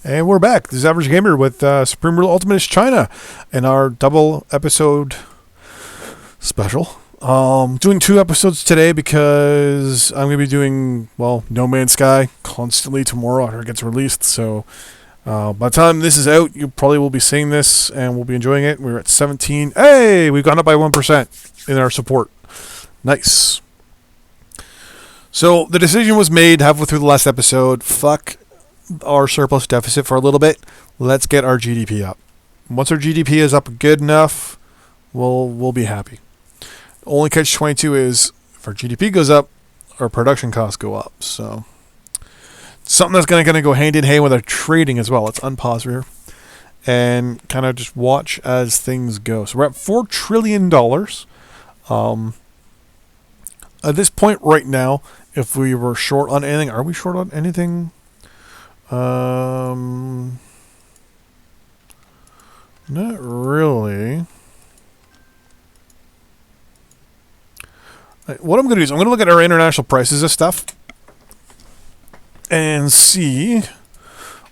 And we're back. This is Average Gamer with Supreme Ruler Ultimate is China and our double episode special. Doing 2 episodes today because I'm going to be doing, well, No Man's Sky constantly tomorrow after it gets released. So by the time this is out, you probably will be seeing this and we'll be enjoying it. We're at 17. Hey, we've gone up by 1% in our support. Nice. So the decision was made halfway through the last episode. Fuck our surplus deficit for a little bit. Let's get our GDP up. Once our GDP is up good enough, we'll be happy. Only catch-22 is if our GDP goes up, our production costs go up. So something that's going to go hand in hand with our trading as well. Let's unpause here and kind of just watch as things go. So we're at $4 trillion. At this point right now, if we were short on anything, are we short on anything? Not really. What I'm going to do is I'm going to look at our international prices of stuff and see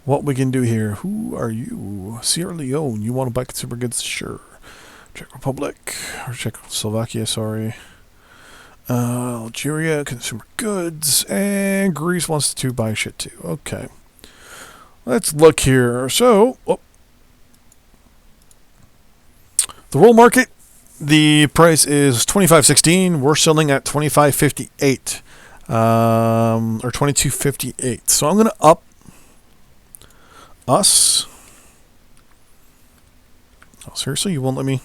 what we can do here. Who are you? Sierra Leone. You want to buy consumer goods? Sure. Czech Republic. Or Czechoslovakia, sorry. Algeria, consumer goods. And Greece wants to buy shit too. Okay. Let's look here. So, the world market, the price is $25.16. We're selling at $25.58, or $22.58. So I'm going to up us. Oh, seriously, you won't let me?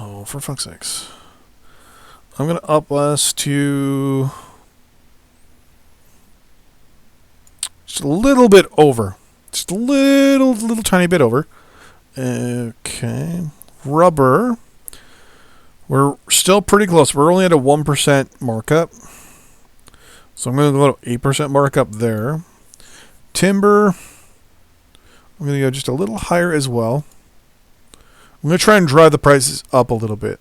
Oh, for fuck's sakes! I'm going to up us to just a little bit over. Just a little tiny bit over. Okay. Rubber. We're still pretty close. We're only at a 1% markup. So I'm going to go to 8% markup there. Timber. I'm going to go just a little higher as well. I'm going to try and drive the prices up a little bit.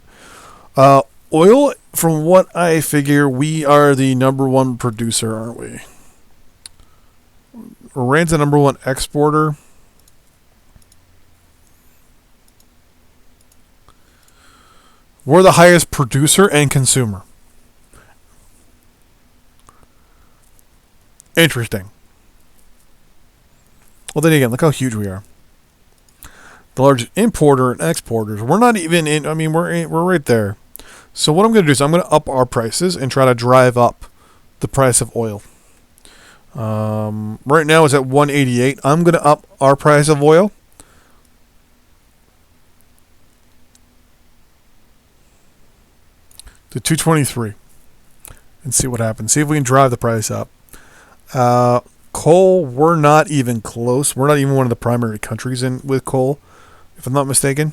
Oil, from what I figure, we are the number 1 producer, aren't we? Iran's the number 1 exporter. We're the highest producer and consumer. Interesting. Well, then again, look how huge we are. The largest importer and exporters. We're not even in. I mean, we're right there. So what I'm going to do is I'm going to up our prices and try to drive up the price of oil. Right now it's at 188. I'm going to up our price of oil to 223 and see what happens. See if we can drive the price up. Coal, we're not even close. We're not even one of the primary countries in with coal, if I'm not mistaken.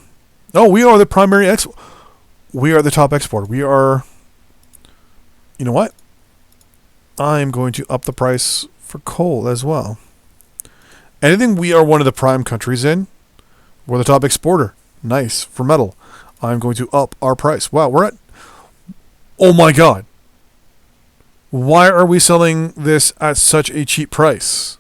No, we are the primary we are the top exporter. We are. You know what? I'm going to up the price for coal as well. Anything we are one of the prime countries in, we're the top exporter. Nice. For metal, I'm going to up our price. Wow, we're at... Oh my god. Why are we selling this at such a cheap price?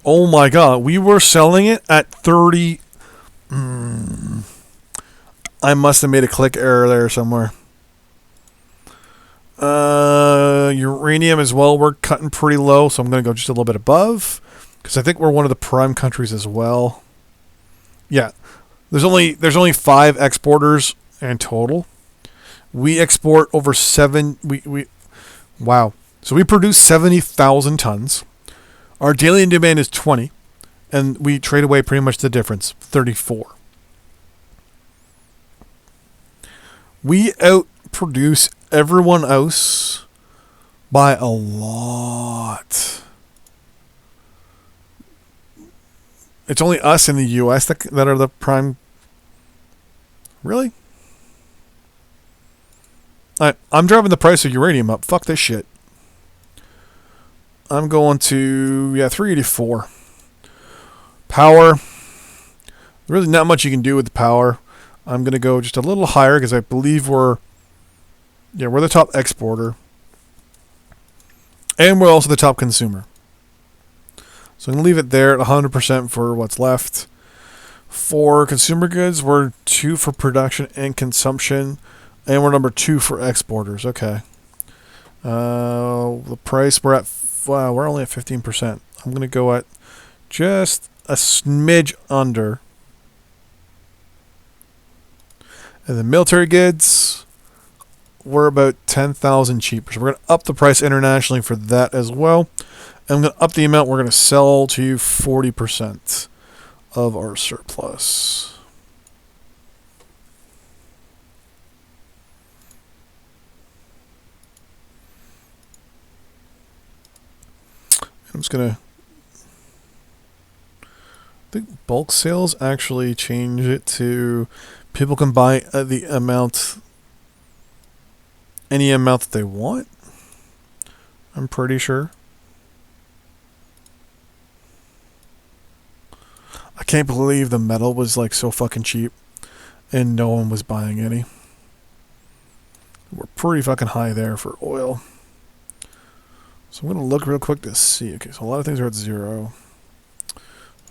Oh my god, we were selling it at 30. I must have made a click error there somewhere. Uranium as well, we're cutting pretty low, so I'm going to go just a little bit above because I think we're one of the prime countries as well. Yeah, there's only 5 exporters in total. We export over 7. Wow. So we produce 70,000 tons. Our daily demand is 20, and we trade away pretty much the difference, 34. We outproduce everyone else by a lot. It's only us in the U.S. that are the prime. Really? I'm driving the price of uranium up. Fuck this shit. I'm going to, 384. Power. really not much you can do with the power. I'm going to go just a little higher because I believe we're the top exporter. And we're also the top consumer. So I'm going to leave it there at 100% for what's left. For consumer goods, we're 2 for production and consumption. And we're number 2 for exporters. Okay. The price, we're only at 15%. I'm going to go at just a smidge under. And the military goods, we're about 10,000 cheaper. So we're going to up the price internationally for that as well. And I'm going to up the amount we're going to sell to 40% of our surplus. I'm just going to... I think bulk sales actually change it to people can buy the amount... any amount that they want. I'm pretty sure. I can't believe the metal was like so fucking cheap and no one was buying any. We're pretty fucking high there for oil. So I'm going to look real quick to see. Okay, so a lot of things are at 0.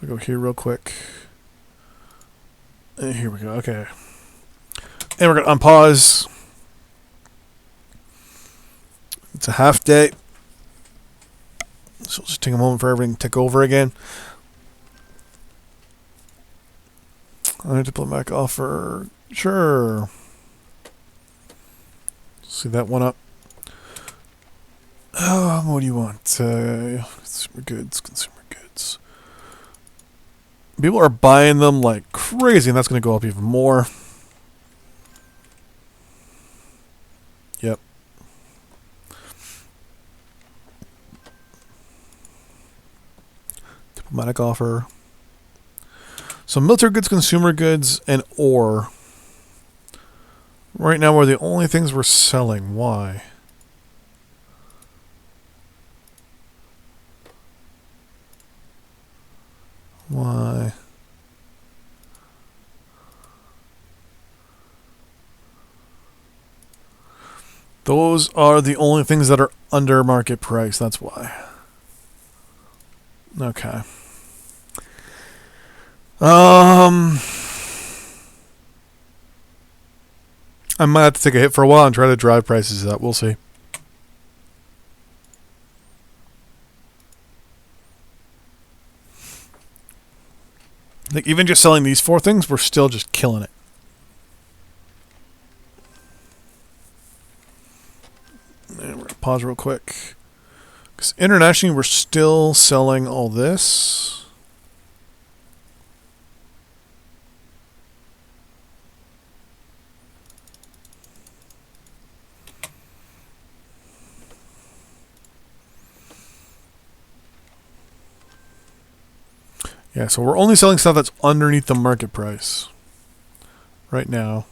I'll go here real quick. And here we go. Okay. And we're going to unpause. It's a half day. So let's just take a moment for everything to take over again. Diplomatic offer. Sure. See that one up. What do you want? Consumer goods. People are buying them like crazy, and that's going to go up even more. Yep. Diplomatic offer. So military goods, consumer goods, and ore. Right now, we're the only things we're selling. Why? Why? Those are the only things that are under market price. That's why. Okay. I might have to take a hit for a while and try to drive prices up. We'll see. Like even just selling these 4 things, we're still just killing it. And we're going to pause real quick. Because internationally, we're still selling all this. Yeah, so we're only selling stuff that's underneath the market price right now.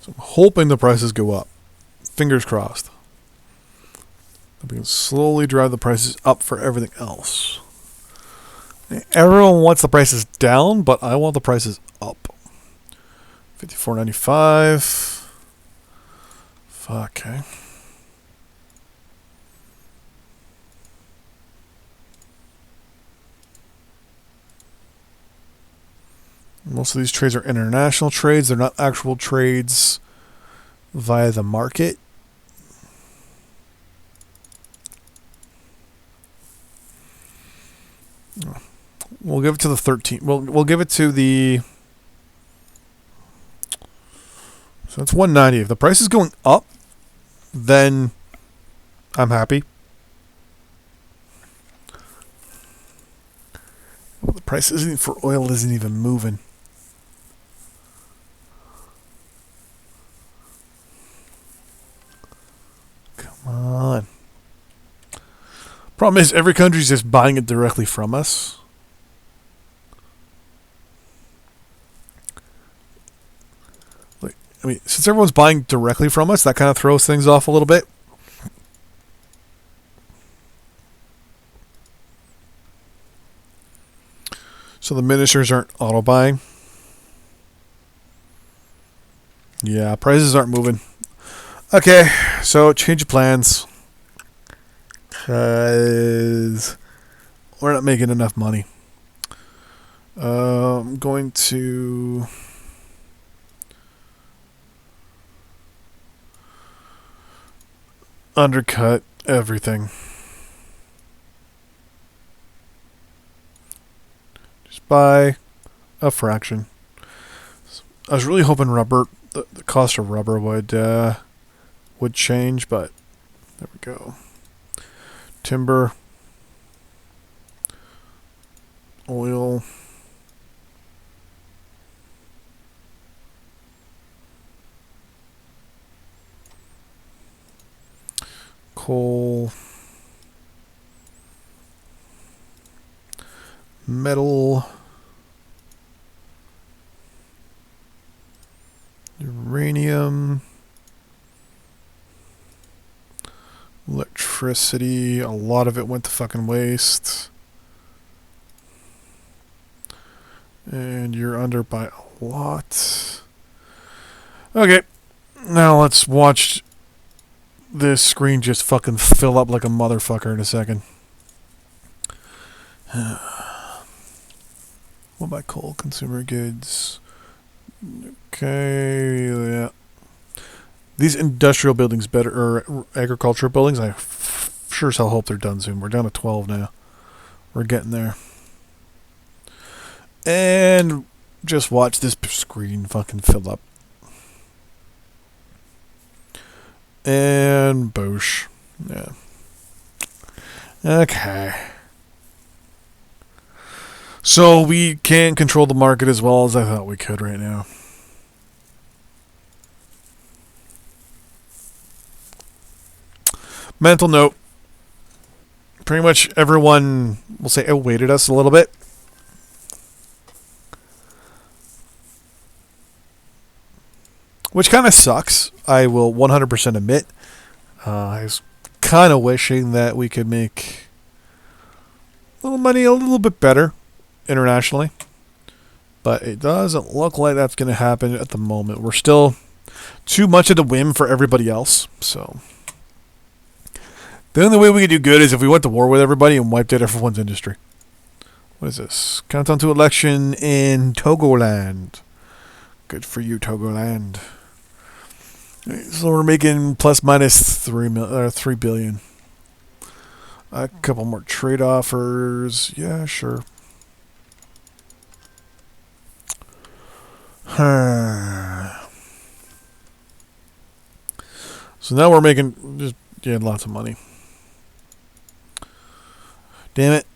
So I'm hoping the prices go up. Fingers crossed. We can slowly drive the prices up for everything else. Everyone wants the prices down, but I want the prices up. $54.95. Fuck, okay. Most of these trades are international trades. They're not actual trades via the market. We'll give it to the 13. We'll give it to the... So that's 190. If the price is going up, then I'm happy. Well, the price for oil isn't even moving. Come on. Problem is, every country's just buying it directly from us. I mean, since everyone's buying directly from us, that kind of throws things off a little bit. So the ministers aren't auto buying. Yeah, prices aren't moving. Okay, so change of plans. Because we're not making enough money. I'm going to undercut everything. Just by a fraction. I was really hoping rubber, the cost of rubber would change, but there we go. Timber, oil, coal, metal, uranium, electricity. A lot of it went to fucking waste. And you're under by a lot. Okay, now let's watch this screen just fucking fill up like a motherfucker in a second. What about coal? Consumer goods. Okay, yeah. These industrial buildings or agricultural buildings, I sure as hell hope they're done soon. We're down to 12 now. We're getting there. And just watch this screen fucking fill up. And boosh. Yeah. Okay. So we can't control the market as well as I thought we could right now. Mental note. Pretty much everyone, we'll say, outweighted us a little bit. Which kind of sucks. I will 100% admit. I was kind of wishing that we could make a little money a little bit better internationally. But it doesn't look like that's going to happen at the moment. We're still too much at a whim for everybody else. So the only way we could do good is if we went to war with everybody and wiped out everyone's industry. What is this? Countdown to election in Togoland. Good for you, Togoland. So we're making plus minus 3 billion. A couple more trade offers. Yeah, sure. So now we're making just lots of money. Damn it.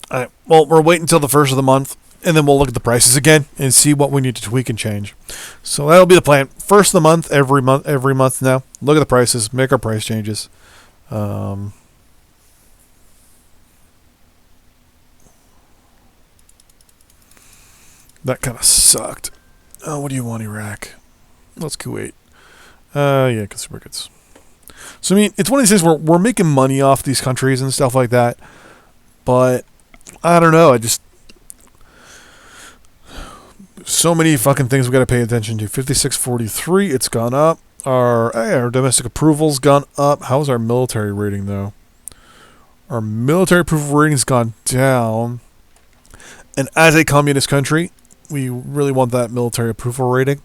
All right. Well, we're waiting until the first of the month, and then we'll look at the prices again and see what we need to tweak and change. So that'll be the plan. First of the month, every month now. Look at the prices, make our price changes. That kind of sucked. Oh, what do you want, Iraq? Let's Kuwait. Yeah, consumer goods. So, I mean, it's one of these things where we're making money off these countries and stuff like that. But, I don't know. So many fucking things we got to pay attention to. 5643, it's gone up. Our domestic approval's gone up. How's our military rating, though? Our military approval rating's gone down. And as a communist country, we really want that military approval rating.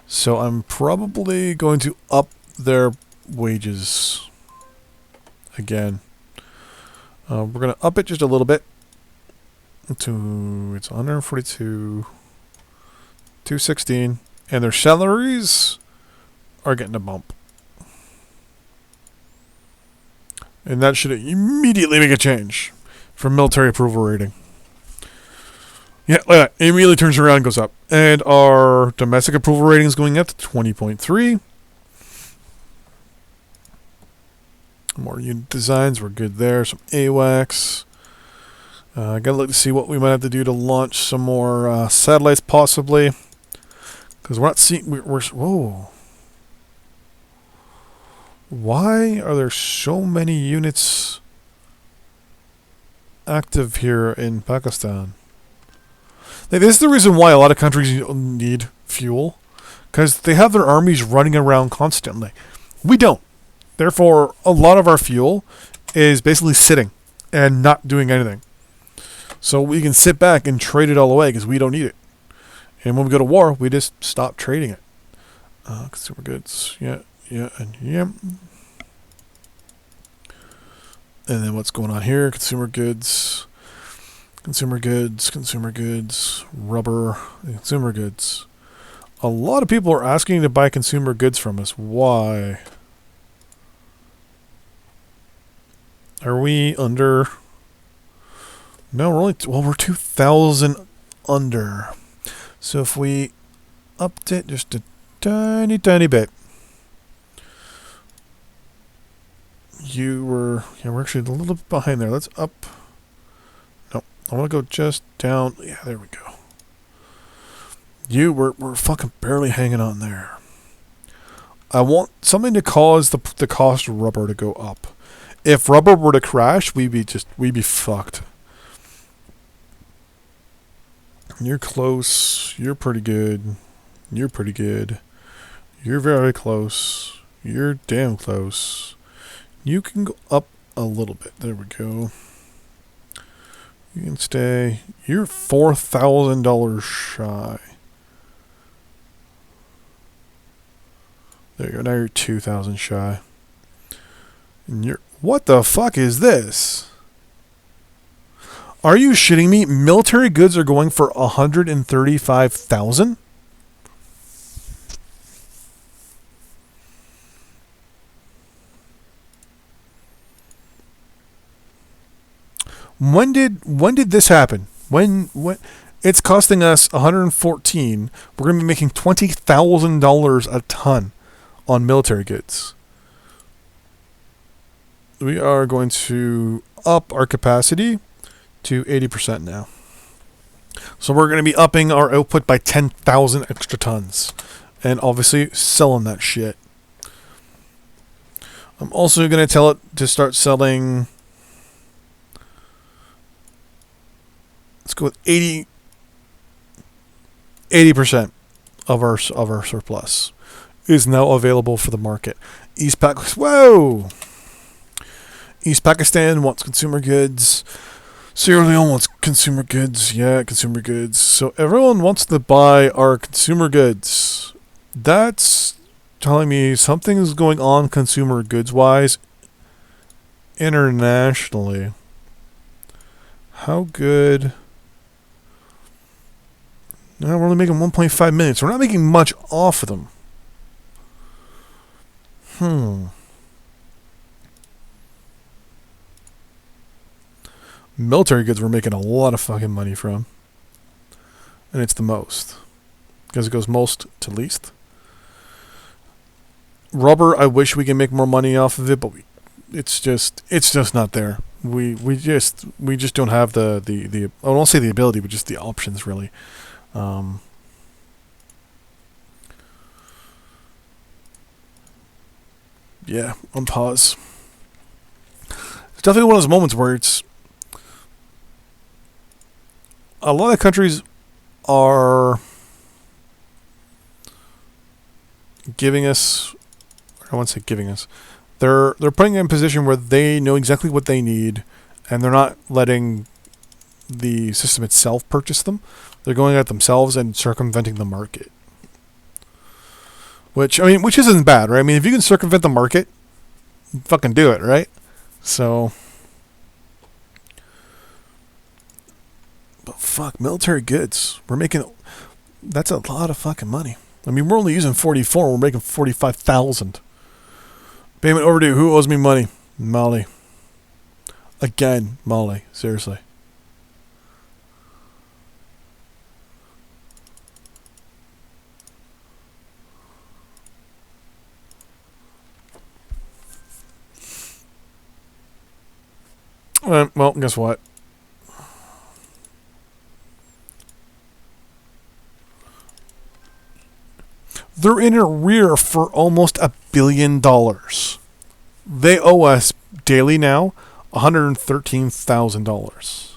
So I'm probably going to up their wages again. We're going to up it just a little bit. It's 142, 216, and their salaries are getting a bump. And that should immediately make a change for military approval rating. Yeah, like that. It immediately turns around and goes up. And our domestic approval rating is going up to 20.3. More unit designs, we're good there. Some AWACS. Gotta look to see what we might have to do to launch some more satellites, possibly. Because we're not seeing. Whoa. Why are there so many units active here in Pakistan? Like, this is the reason why a lot of countries need fuel, because they have their armies running around constantly. We don't. Therefore, a lot of our fuel is basically sitting and not doing anything. So we can sit back and trade it all away because we don't need it. And when we go to war, we just stop trading it. Consumer goods, yeah, and yeah. And then what's going on here? Consumer goods, rubber, consumer goods. A lot of people are asking to buy consumer goods from us. Why? Are we under? No, we're only, well, we're 2,000 under. So if we upped it just a tiny bit. We're actually a little bit behind there. Let's up. No, I want to go just down. Yeah, there we go. We're fucking barely hanging on there. I want something to cause the cost of rubber to go up. If rubber were to crash, we'd be fucked. You're close. You're pretty good. You're pretty good. You're very close. You're damn close. You can go up a little bit. There we go. You can stay. You're $4,000 shy. There you go. Now you're 2,000 shy. And what the fuck is this? Are you shitting me? Military goods are going for 135,000? When did this happen? When it's costing us 114, we're going to be making $20,000 a ton on military goods. We are going to up our capacity to 80% now. So we're going to be upping our output by 10,000 extra tons. And obviously selling that shit. I'm also going to tell it to start selling. Let's go with 80% of our surplus is now available for the market. East Pakistan wants consumer goods. Sierra Leone wants consumer goods. Yeah, consumer goods. So everyone wants to buy our consumer goods. That's telling me something is going on consumer goods wise internationally. How good? No, we're only making 1.5 million, so we're not making much off of them. Military goods we're making a lot of fucking money from. And it's the most. Because it goes most to least. Rubber, I wish we could make more money off of it, but it's just not there. We just don't have the I won't say the ability, but just the options really. Yeah, on pause. It's definitely one of those moments where it's a lot of countries are giving us, I won't say giving us, they're putting in a position where they know exactly what they need, and they're not letting the system itself purchase them. They're going at themselves and circumventing the market. Which isn't bad, right? I mean, if you can circumvent the market, fucking do it, right? So, but fuck, military goods. We're making, that's a lot of fucking money. I mean, we're only using 44, we're making 45,000. Payment overdue. Who owes me money? Molly. Again, Molly. Seriously. Well, guess what? They're in arrear for almost $1 billion. They owe us daily now $113,000.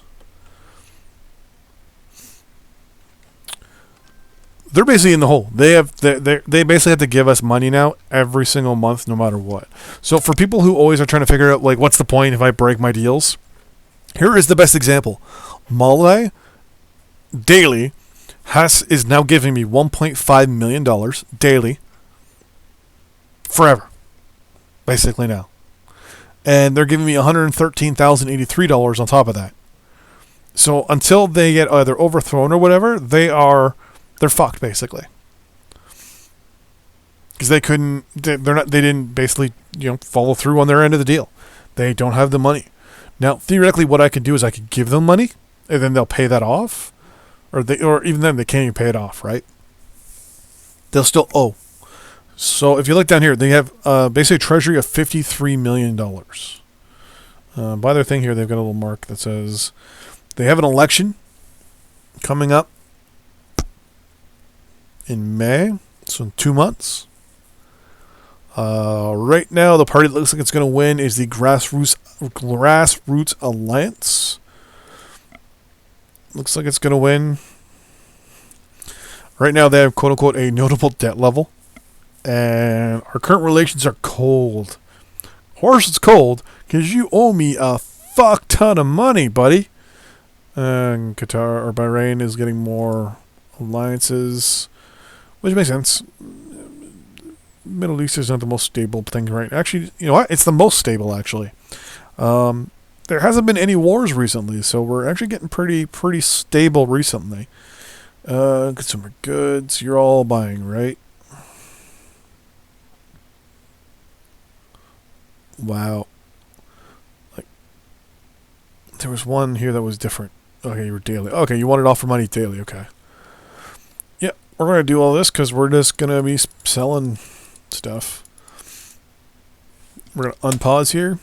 They're basically in the hole. They basically have to give us money now every single month, no matter what. So for people who always are trying to figure out like what's the point if I break my deals, here is the best example. Mole daily is now giving me $1.5 million daily forever, basically now, and they're giving me $113,083 on top of that. So until they get either overthrown or whatever, they're fucked basically, because they didn't basically follow through on their end of the deal. They don't have the money. Now theoretically, what I could do is I could give them money, and then they'll pay that off, or even then they can't even pay it off, right? They'll still owe. So if you look down here, they have basically a treasury of $53 million. By their thing here, they've got a little mark that says they have an election coming up in May, so in 2 months. Right now, the party that looks like it's going to win is the Grassroots Alliance. Looks like it's going to win. Right now, they have quote-unquote a notable debt level. And our current relations are cold. Horse, it's cold because you owe me a fuck ton of money, buddy. And Qatar or Bahrain is getting more alliances, which makes sense. Middle East is not the most stable thing right. Actually, you know what? It's the most stable, actually. There hasn't been any wars recently, so we're actually getting pretty stable recently. Consumer goods, you're all buying, right? Wow. Like, there was one here that was different. Okay, you were daily. Okay, you wanted offer money daily. Okay. Yeah, we're going to do all this because we're just going to be selling stuff. We're going to unpause here.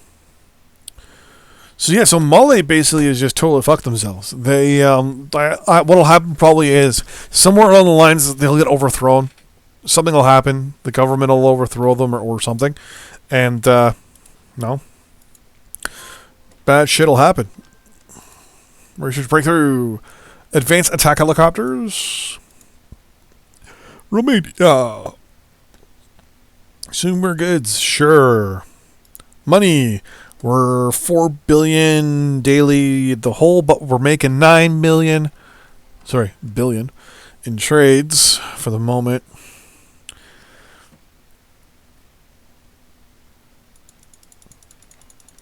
So yeah, so Mole basically is just totally fucked themselves. They, what'll happen probably is somewhere along the lines they'll get overthrown. Something will happen. The government will overthrow them or something. And, no. Bad shit'll happen. Research breakthrough. Advanced attack helicopters. Romania. Consumer goods. Sure. Money. We're 4 billion daily the whole, but we're making 9 million. Sorry, billion in trades for the moment.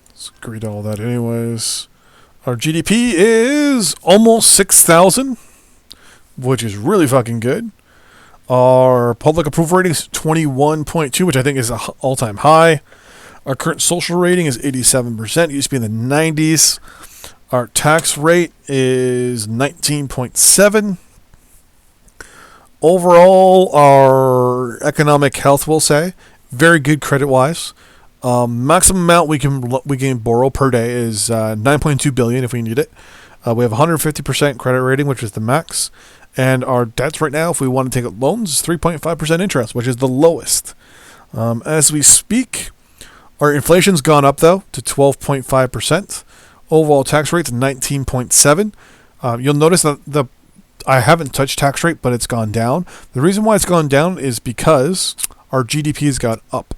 Let's agree to all that anyways. Our GDP is almost 6,000, which is really fucking good. Our public approval rating is 21.2, which I think is an all-time high. Our current social rating is 87%. It used to be in the 90s. Our tax rate is 19.7. Overall, our economic health, we'll say, very good credit-wise. Maximum amount we can borrow per day is 9.2 billion if we need it. We have 150% credit rating, which is the max. And our debts right now, if we want to take out loans, is 3.5% interest, which is the lowest. As we speak, our inflation's gone up, though, to 12.5%. Overall tax rate's 19.7%. You'll notice that I haven't touched tax rate, but it's gone down. The reason why it's gone down is because our GDP has gone up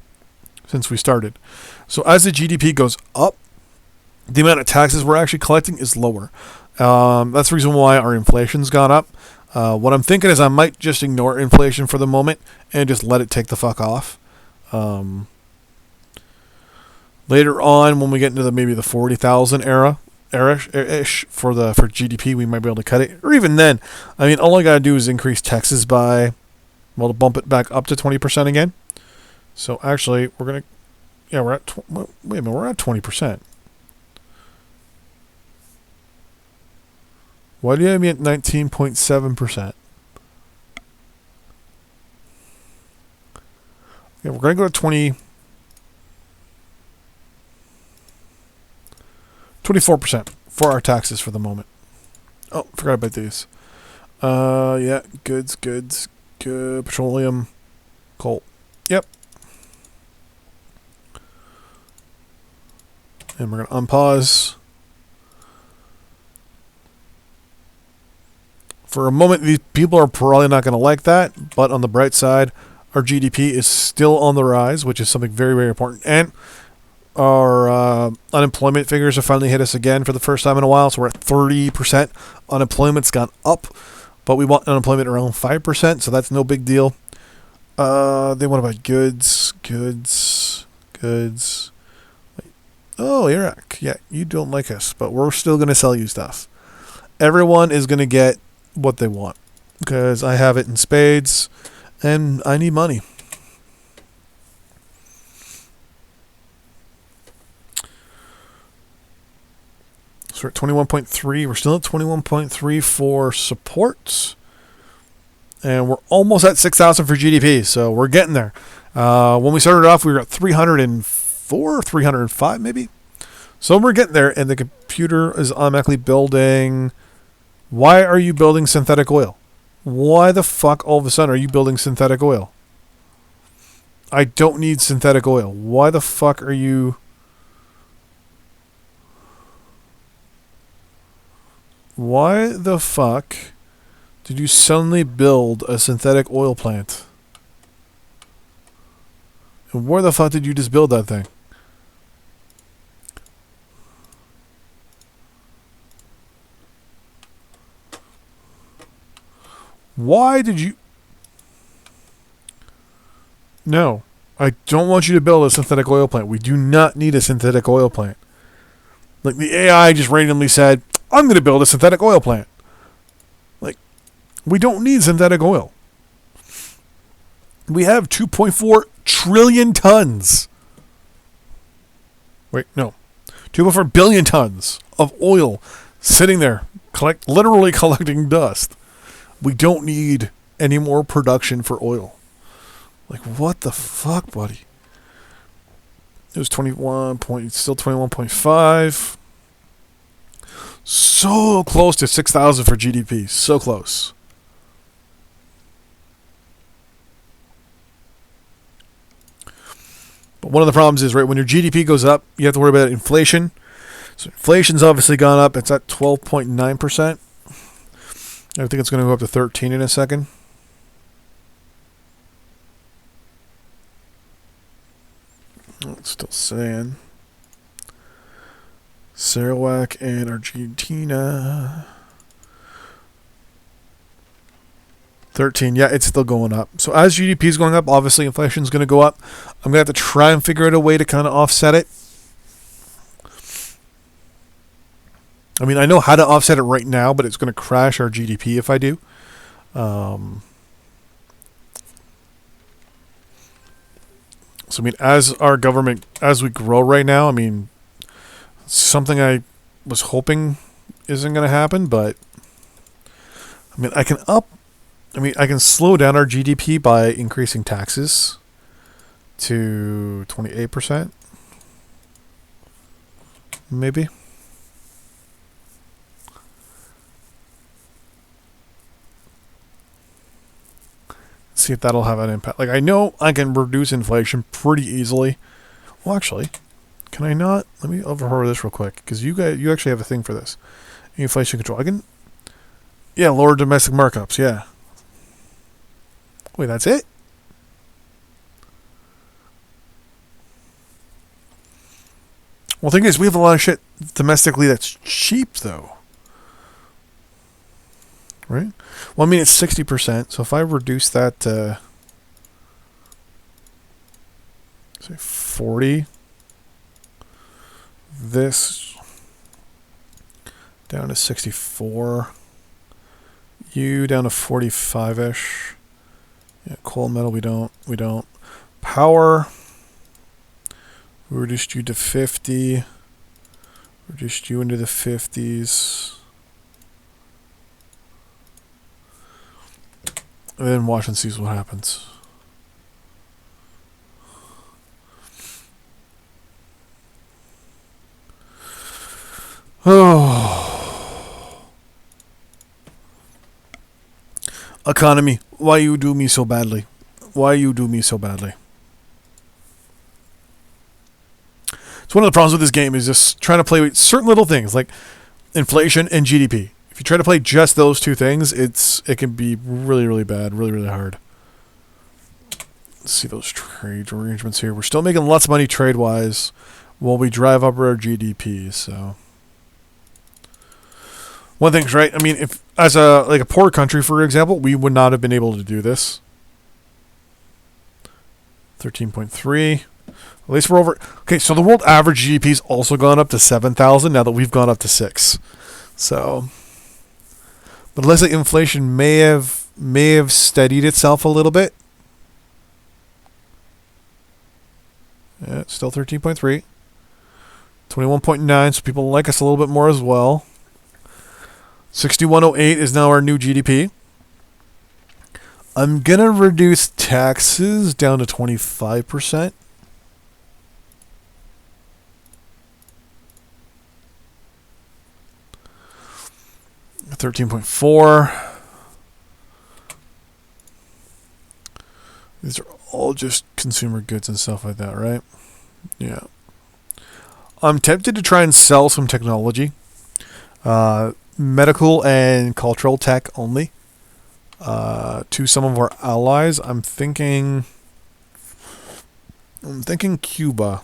since we started. So as the GDP goes up, the amount of taxes we're actually collecting is lower. That's the reason why our inflation's gone up. What I'm thinking is I might just ignore inflation for the moment and just let it take the fuck off. Later on, when we get into maybe the 40,000 era-ish for GDP, we might be able to cut it. Or even then, I mean, all I gotta do is increase taxes to bump it back up to 20% again. So actually, we're at 20%. Why do you have me at 19.7%? Okay, we're gonna go to 24% for our taxes for the moment. Oh, forgot about these. Yeah, goods, good. Petroleum, coal. Yep. And we're going to unpause. For a moment, these people are probably not going to like that, but on the bright side, our GDP is still on the rise, which is something very, very important. And our unemployment figures have finally hit us again for the first time in a while, so we're at 30%. Unemployment's gone up, but we want unemployment around 5%, so that's no big deal. Then what about goods? Goods. Wait. Oh, Iraq. Yeah, you don't like us, but we're still going to sell you stuff. Everyone is going to get what they want because I have it in spades and I need money. So we're at 21.3. We're still at 21.3 for supports. And we're almost at 6,000 for GDP. So we're getting there. When we started off, we were at 304, 305 maybe. So we're getting there. And the computer is automatically building. Why are you building synthetic oil? Why the fuck all of a sudden are you building synthetic oil? I don't need synthetic oil. Why the fuck are you... Why the fuck did you suddenly build a synthetic oil plant? And where the fuck did you just build that thing? Why did you... No, I don't want you to build a synthetic oil plant. We do not need a synthetic oil plant. Like the AI just randomly said, I'm going to build a synthetic oil plant. Like, we don't need synthetic oil. We have 2.4 trillion tons. Wait, no. 2.4 billion tons of oil sitting there, literally collecting dust. We don't need any more production for oil. Like, what the fuck, buddy? It was 21 point, still 21.5. So close to 6,000 for GDP. So close. But one of the problems is, right, when your GDP goes up, you have to worry about inflation. So inflation's obviously gone up. It's at 12.9%. I think it's going to go up to 13 in a second. It's still saying Sarawak and Argentina. 13. Yeah, it's still going up. So as GDP is going up, obviously inflation is going to go up. I'm going to have to try and figure out a way to kind of offset it. I mean, I know how to offset it right now, but it's going to crash our GDP if I do. So, I mean, as our government, as we grow right now, I mean, something I was hoping isn't going to happen, but I mean, I can slow down our GDP by increasing taxes to 28%. Maybe. See if that'll have an impact. Like, I know I can reduce inflation pretty easily. Well, actually, can I not? Let me overhaul this real quick, because you actually have a thing for this. Inflation control. Yeah, lower domestic markups. Yeah. Wait, that's it? Well, the thing is, we have a lot of shit domestically that's cheap, though. Right? Well, I mean, it's 60%. So if I reduce that to, say, 40, this down to 64, you down to 45-ish. Yeah, coal metal, we don't. Power, we reduced you to 50, reduced you into the 50s. And then watch and see what happens. Oh. Economy, why you do me so badly? Why you do me so badly? So one of the problems with this game is just trying to play with certain little things like inflation and GDP. If you try to play just those two things, it can be really, really bad, really, really hard. Let's see those trade arrangements here. We're still making lots of money trade-wise while we drive up our GDP. So one thing's right. I mean, if as a poor country, for example, we would not have been able to do this. 13.3. At least we're over. Okay, so the world average GDP's also gone up to 7,000 now that we've gone up to 6. So, but it looks like inflation may have steadied itself a little bit. Yeah, it's still 13.3. 21.9, so people like us a little bit more as well. 6108 is now our new GDP. I'm going to reduce taxes down to 25%. $13.4. These are all just consumer goods and stuff like that, right? Yeah. I'm tempted to try and sell some technology. Medical and cultural tech only. To some of our allies. I'm thinking Cuba.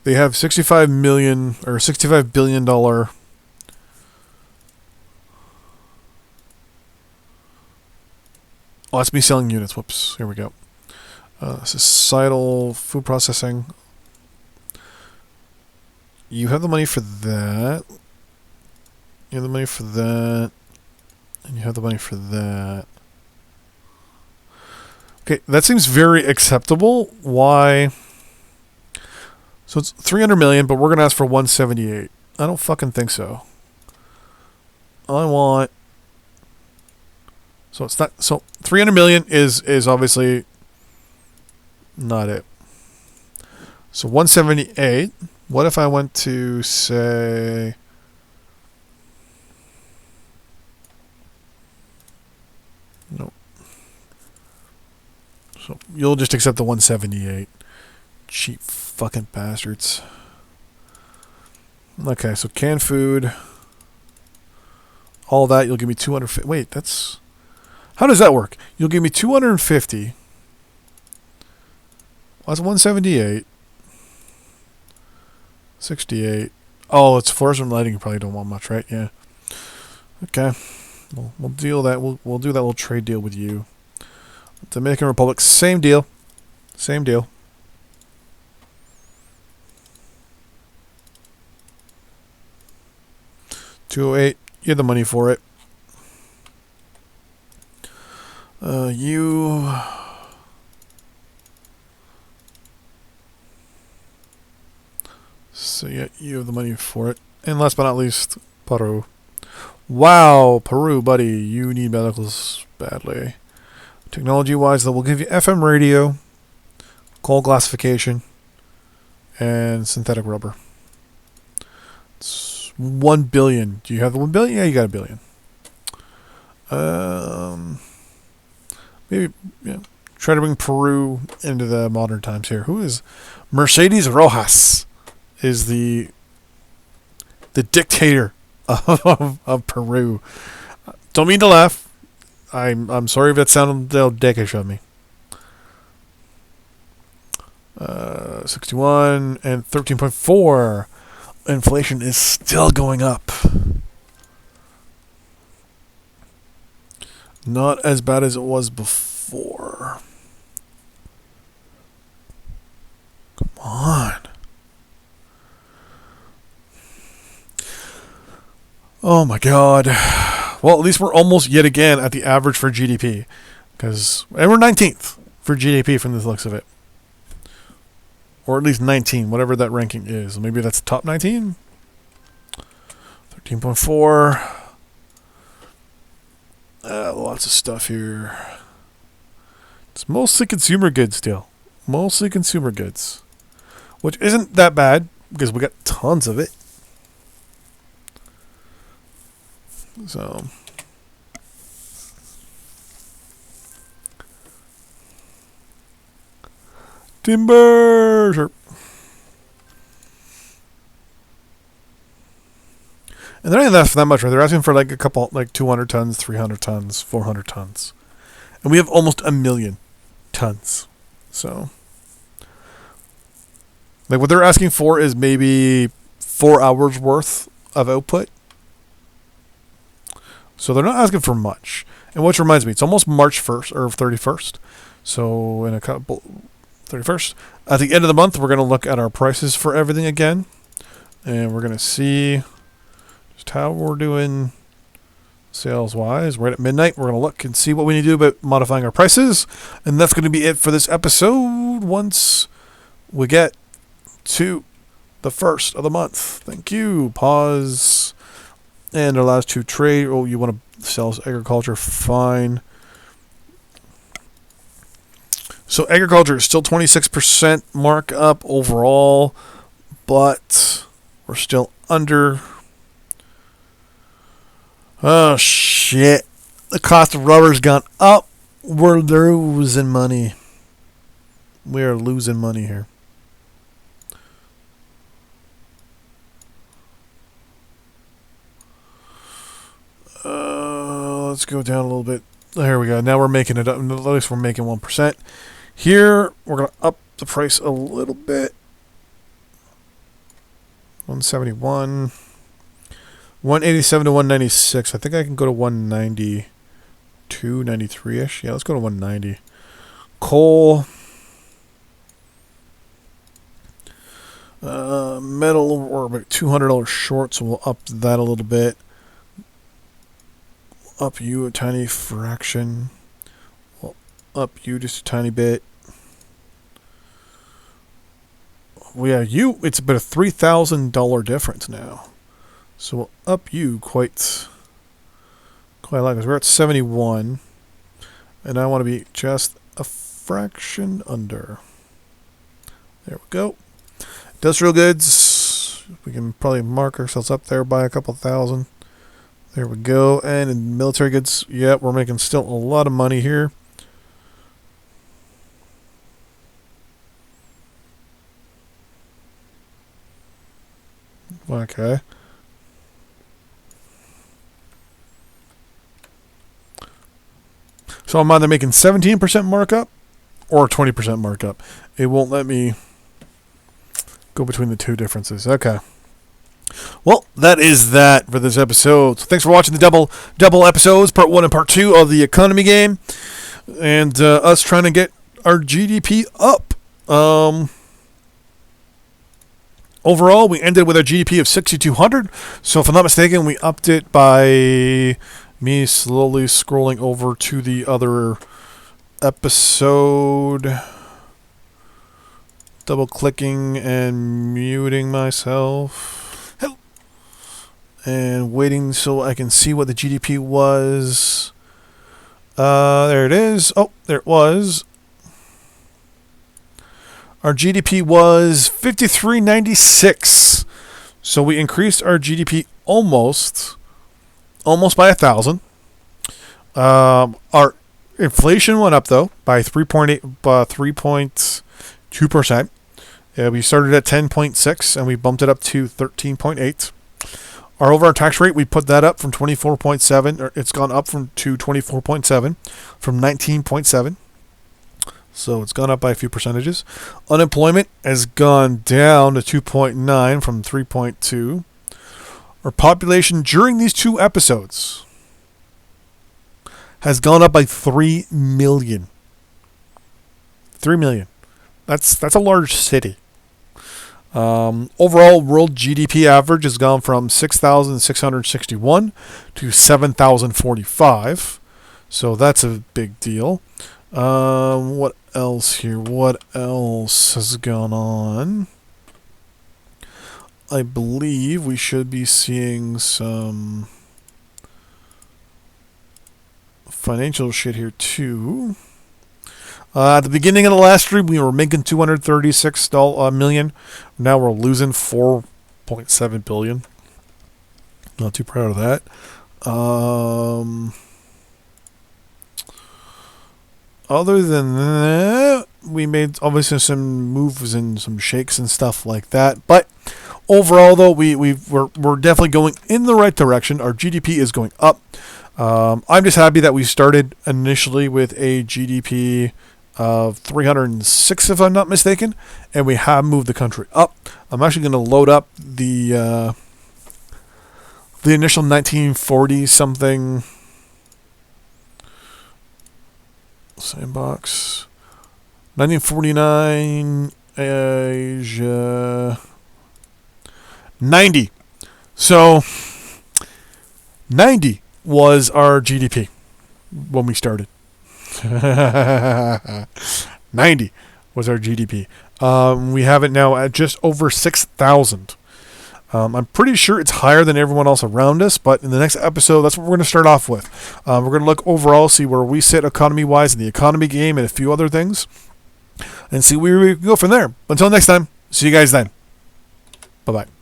They have $65 million or $65 billion dollar. Oh, that's me selling units. Whoops. Here we go. Societal food processing. You have the money for that. You have the money for that. And you have the money for that. Okay, that seems very acceptable. Why? So it's 300 million, but we're going to ask for 178. I don't fucking think so. I want... So it's not... So 300 million is obviously not it. So 178. What if I went to, say... Nope. So you'll just accept the 178. Cheap fucking bastards. Okay, so canned food. All that, you'll give me 250. Wait, that's... How does that work? You'll give me 250. Well, that's 178. 68. Oh, it's fluorescent lighting. You probably don't want much, right? Yeah. Okay. We'll deal that. We'll do that little trade deal with you. Dominican Republic, same deal. Same deal. $208. You have the money for it. You... So yeah, you have the money for it. And last but not least, Peru. Wow, Peru, buddy, you need medicals badly. Technology-wise, though, we'll give you FM radio, coal gasification, and synthetic rubber. It's 1 billion. Do you have the 1 billion? Yeah, you got a billion. Maybe, yeah. Try to bring Peru into the modern times here. Who is Mercedes Rojas? Is the dictator of Peru. Don't mean to laugh. I'm sorry if that sounded a little dickish of me. 61 and 13.4. Inflation is still going up. Not as bad as it was before. Come on. Oh my god. Well, at least we're almost yet again at the average for GDP. And we're 19th for GDP from the looks of it. Or at least 19, whatever that ranking is. Maybe that's top 19? 13.4. Lots of stuff here. It's mostly consumer goods still. Mostly consumer goods. Which isn't that bad, because we got tons of it. So... Timber. Sure. And they're not even asking for that much, right? They're asking for like a couple, like 200 tons, 300 tons, 400 tons. And we have almost 1 million tons. So, like what they're asking for is maybe 4 hours worth of output. So they're not asking for much. And which reminds me, it's almost March 1st or 31st. So in a couple, 31st. At the end of the month, we're going to look at our prices for everything again. And we're going to see just how we're doing sales-wise. Right at midnight, we're going to look and see what we need to do about modifying our prices. And that's going to be it for this episode once we get to the first of the month. Thank you. Pause. And our last 2 trade. Oh, you want to sell agriculture? Fine. So agriculture is still 26% markup overall, but we're still under. Oh, shit. The cost of rubber's gone up. We're losing money. We are losing money here. Let's go down a little bit. There we go. Now we're making it up. At least we're making 1%. Here, we're going to up the price a little bit. 171. 187 to 196. I think I can go to 192, 93-ish. Yeah, let's go to 190. Coal. Metal, we're about $200 short, so we'll up that a little bit. Up you a tiny fraction. We'll up you just a tiny bit. You, it's about a $3,000 difference now. So we'll up you quite a lot, because we're at 71. And I want to be just a fraction under. There we go. Industrial goods, we can probably mark ourselves up there by a couple thousand. There we go. And in military goods, yeah, we're making still a lot of money here. Okay. So I'm either making 17% markup or 20% markup. It won't let me go between the two differences. Okay. Well, that is that for this episode. So thanks for watching the double episodes, part 1 and part 2 of the economy game, and us trying to get our GDP up. Overall, we ended with a GDP of 6,200. So if I'm not mistaken, we upped it by me slowly scrolling over to the other episode, double clicking and muting myself. And waiting so I can see what the GDP was. There it is. Oh, there it was. Our GDP was 5396. So we increased our GDP almost by 1,000. Our inflation went up though by 3.2%. We started at 10.6 and we bumped it up to 13.8. Our overall tax rate, we put that up from 24.7, or it's gone up to 24.7 from 19.7. So it's gone up by a few percentages. Unemployment has gone down to 2.9 from 3.2. Our population during these 2 episodes has gone up by 3 million. 3 million. That's a large city. Overall, world GDP average has gone from 6,661 to 7,045. So that's a big deal. What else here? What else has gone on? I believe we should be seeing some financial shit here too. At the beginning of the last stream, we were making $236 million. Now we're losing $4.7 billion. Not too proud of that. Other than that, we made obviously some moves and some shakes and stuff like that. But overall, though, we're definitely going in the right direction. Our GDP is going up. I'm just happy that we started initially with a GDP of 306, if I'm not mistaken, and we have moved the country up. I'm actually going to load up the initial 1940 something sandbox. 1949 Asia 90. So 90 was our GDP when we started. 90 was our GDP. We have it now at just over 6,000. I'm pretty sure it's higher than everyone else around us, but in the next episode, that's what we're going to start off with. We're going to look overall, see where we sit economy-wise in the economy game and a few other things, and see where we can go from there. Until next time, see you guys then. Bye-bye.